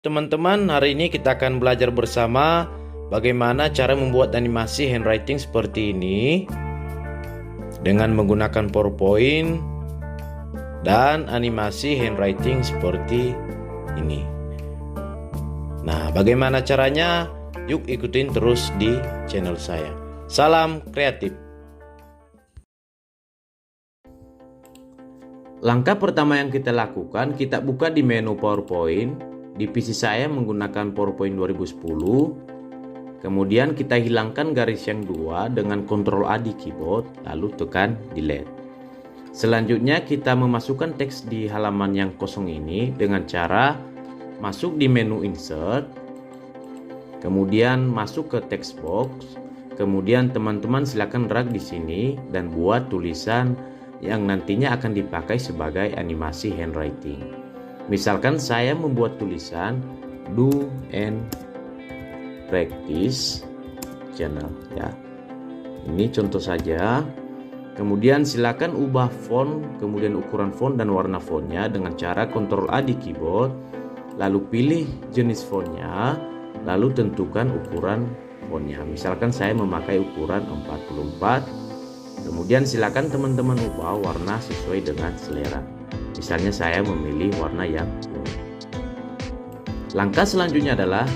Teman-teman, hari ini kita akan belajar bersama bagaimana cara membuat animasi handwriting seperti ini dengan menggunakan PowerPoint dan animasi handwriting seperti ini. Nah, bagaimana caranya? Yuk ikutin terus di channel saya. Salam kreatif. Langkah pertama yang kita lakukan, kita buka di menu PowerPoint. Di PC saya menggunakan PowerPoint 2010. Kemudian kita hilangkan garis yang dua dengan Ctrl A di keyboard, lalu tekan delete. Selanjutnya kita memasukkan teks di halaman yang kosong ini dengan cara masuk di menu insert, kemudian masuk ke text box, kemudian teman-teman silakan drag di sini dan buat tulisan yang nantinya akan dipakai sebagai animasi handwriting. Misalkan saya membuat tulisan do and practice channel ya. Ini contoh saja. Kemudian silakan ubah font, kemudian ukuran font dan warna fontnya dengan cara Ctrl A di keyboard, lalu pilih jenis fontnya, lalu tentukan ukuran fontnya. Misalkan saya memakai ukuran 44. Kemudian silakan teman-teman ubah warna sesuai dengan selera. Misalnya saya memilih warna yang ungu. Langkah selanjutnya adalah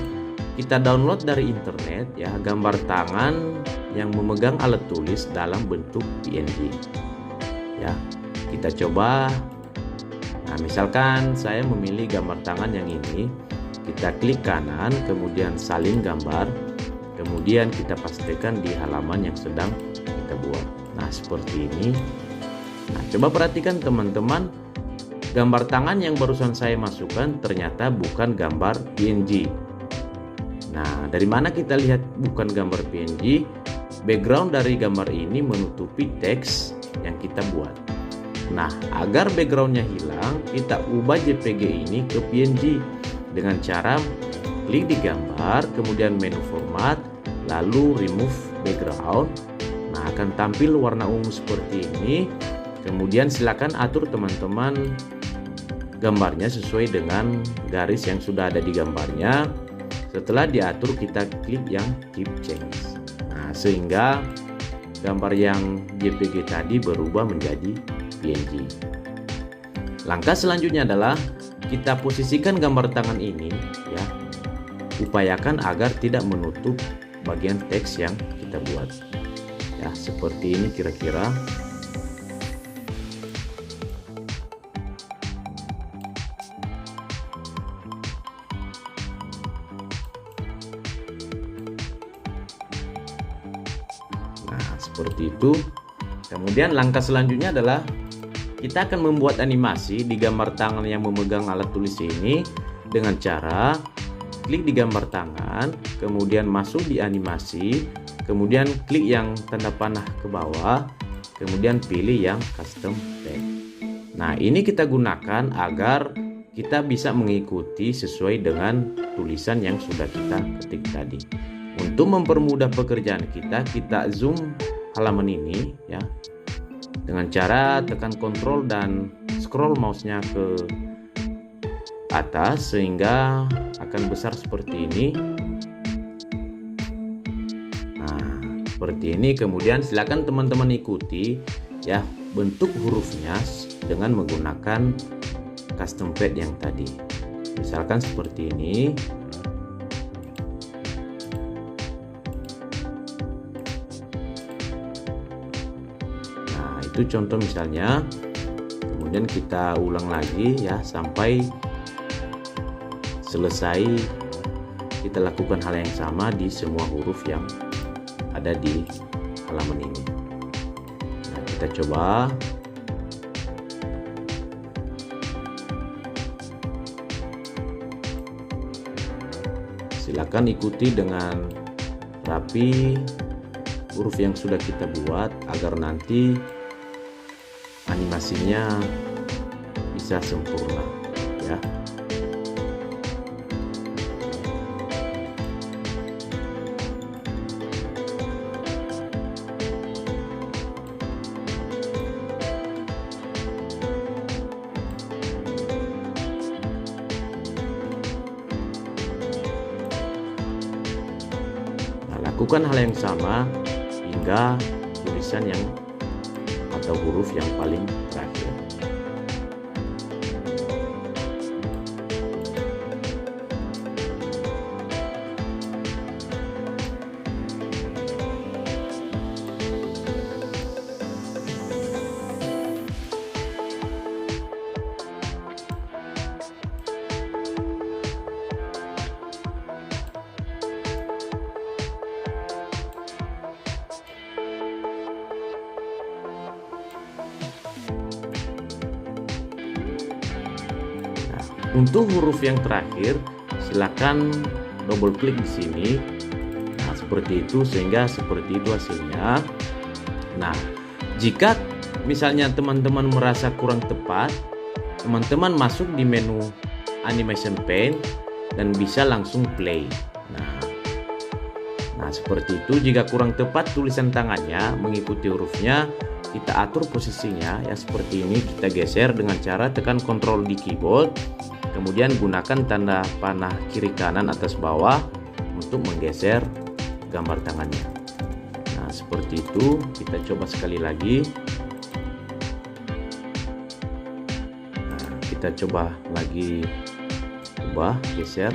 kita download dari internet ya gambar tangan yang memegang alat tulis dalam bentuk PNG. Ya, kita coba. Nah, misalkan saya memilih gambar tangan yang ini, kita klik kanan, kemudian salin gambar, kemudian kita pastikan di halaman yang sedang kita buat. Nah, seperti ini. Nah, coba perhatikan teman-teman, gambar tangan yang barusan saya masukkan ternyata bukan gambar PNG. Nah, dari mana kita lihat bukan gambar PNG? Background dari gambar ini menutupi teks yang kita buat. Nah, agar backgroundnya hilang, kita ubah JPG ini ke PNG dengan cara klik di gambar, kemudian menu format, lalu remove background. Nah, akan tampil warna ungu seperti ini. Kemudian silakan atur teman-teman gambarnya sesuai dengan garis yang sudah ada di gambarnya. Setelah diatur, kita klik yang keep change. Nah, sehingga gambar yang JPG tadi berubah menjadi PNG. Langkah selanjutnya adalah kita posisikan gambar tangan ini ya. Upayakan agar tidak menutup bagian teks yang kita buat. Ya, seperti ini kira-kira. Nah, seperti itu. Kemudian langkah selanjutnya adalah kita akan membuat animasi di gambar tangan yang memegang alat tulis ini dengan cara klik di gambar tangan, kemudian masuk di animasi, kemudian klik yang tanda panah ke bawah, kemudian pilih yang custom text. Nah, ini kita gunakan agar kita bisa mengikuti sesuai dengan tulisan yang sudah kita ketik tadi. Untuk mempermudah pekerjaan kita zoom halaman ini ya. Dengan cara tekan Ctrl dan scroll mouse-nya ke atas sehingga akan besar seperti ini. Nah, seperti ini. Kemudian silakan teman-teman ikuti ya bentuk hurufnya dengan menggunakan custom pad yang tadi. Misalkan seperti ini. Nah, itu contoh misalnya. Kemudian kita ulang lagi ya sampai selesai. Kita lakukan hal yang sama di semua huruf yang ada di halaman ini. Nah, kita coba. Silakan ikuti dengan rapi huruf yang sudah kita buat agar nanti animasinya bisa sempurna ya. Lakukan hal yang sama hingga tulisan yang atau huruf yang paling terakhir. Untuk huruf yang terakhir, silakan double klik di sini. Nah, seperti itu, sehingga seperti itu hasilnya. Nah, jika misalnya teman-teman merasa kurang tepat, teman-teman masuk di menu Animation Paint dan bisa langsung play. Nah, seperti itu. Jika kurang tepat tulisan tangannya mengikuti hurufnya, kita atur posisinya ya seperti ini. Kita geser dengan cara tekan Ctrl di keyboard. Kemudian gunakan tanda panah kiri kanan atas bawah untuk menggeser gambar tangannya. Nah, seperti itu. Kita coba sekali lagi. Nah, kita coba lagi ubah, geser.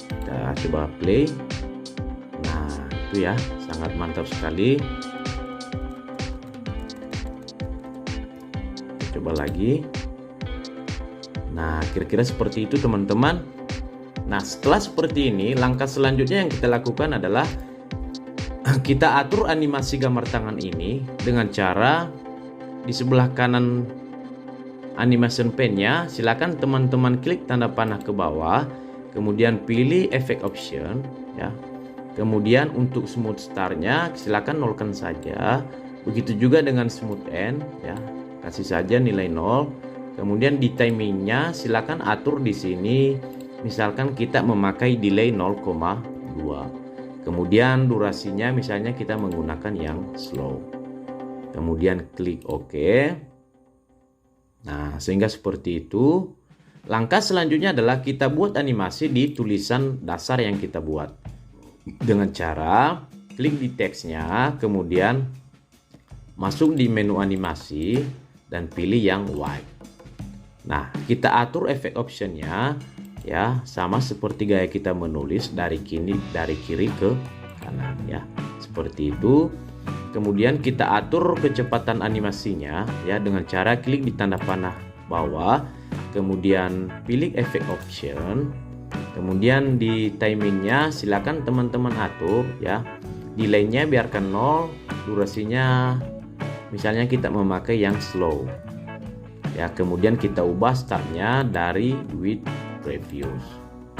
Kita coba play. Nah, itu ya, sangat mantap sekali. Kita coba lagi. Nah, kira-kira seperti itu teman-teman. Nah, setelah seperti ini, langkah selanjutnya yang kita lakukan adalah kita atur animasi gambar tangan ini dengan cara di sebelah kanan Animation Paint-nya, silakan teman-teman klik tanda panah ke bawah, kemudian pilih Effect Option ya. Kemudian untuk Smooth Start-nya silakan nolkan saja. Begitu juga dengan Smooth End ya. Kasih saja nilai 0. Kemudian di timingnya silakan atur di sini, misalkan kita memakai delay 0,2. Kemudian durasinya misalnya kita menggunakan yang slow. Kemudian klik OK. Nah, sehingga seperti itu. Langkah selanjutnya adalah kita buat animasi di tulisan dasar yang kita buat. Dengan cara klik di teksnya, kemudian masuk di menu animasi dan pilih yang white. Nah, kita atur efek optionnya ya, sama seperti gaya kita menulis dari kiri ke kanan ya, seperti itu. Kemudian kita atur kecepatan animasinya ya dengan cara klik di tanda panah bawah, kemudian pilih efek option, kemudian di timingnya silakan teman-teman atur ya, delaynya biarkan 0, durasinya misalnya kita memakai yang slow. Ya, kemudian kita ubah startnya dari with previous.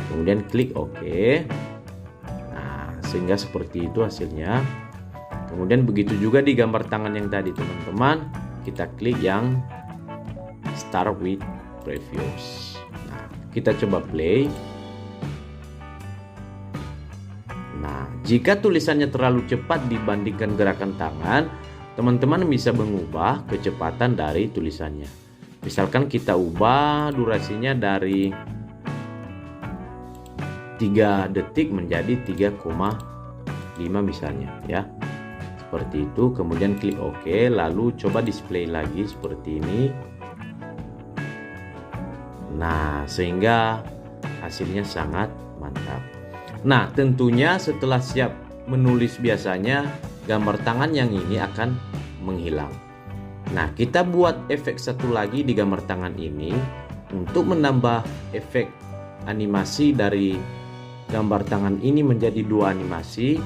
Kemudian klik OK. Nah, sehingga seperti itu hasilnya. Kemudian begitu juga di gambar tangan yang tadi teman-teman, kita klik yang start with previous. Nah, kita coba play. Nah, jika tulisannya terlalu cepat dibandingkan gerakan tangan, teman-teman bisa mengubah kecepatan dari tulisannya. Misalkan kita ubah durasinya dari 3 detik menjadi 3,5 misalnya ya. Seperti itu, kemudian klik OK, lalu coba display lagi seperti ini. Nah, sehingga hasilnya sangat mantap. Nah, tentunya setelah siap menulis biasanya gambar tangan yang ini akan menghilang. Nah, kita buat efek satu lagi di gambar tangan ini untuk menambah efek animasi dari gambar tangan ini menjadi 2 animasi.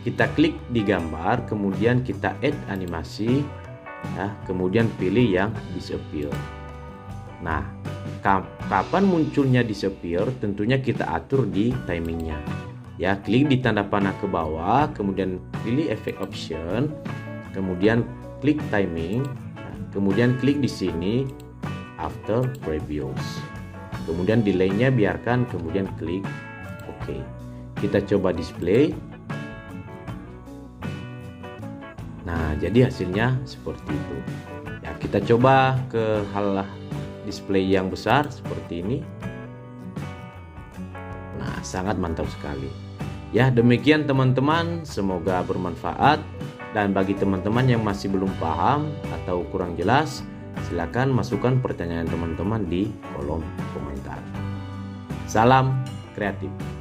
Kita klik di gambar, kemudian kita add animasi ya, kemudian pilih yang disappear. Nah, kapan munculnya disappear tentunya kita atur di timingnya ya. Klik di tanda panah ke bawah, kemudian pilih efek option, kemudian klik timing. Kemudian klik di sini after previous. Kemudian delaynya biarkan, kemudian klik OK. Kita coba display. Nah, jadi hasilnya seperti itu. Ya, kita coba ke hal display yang besar seperti ini. Nah, sangat mantap sekali. Ya, demikian teman-teman, semoga bermanfaat. Dan bagi teman-teman yang masih belum paham atau kurang jelas, silakan masukkan pertanyaan teman-teman di kolom komentar. Salam kreatif.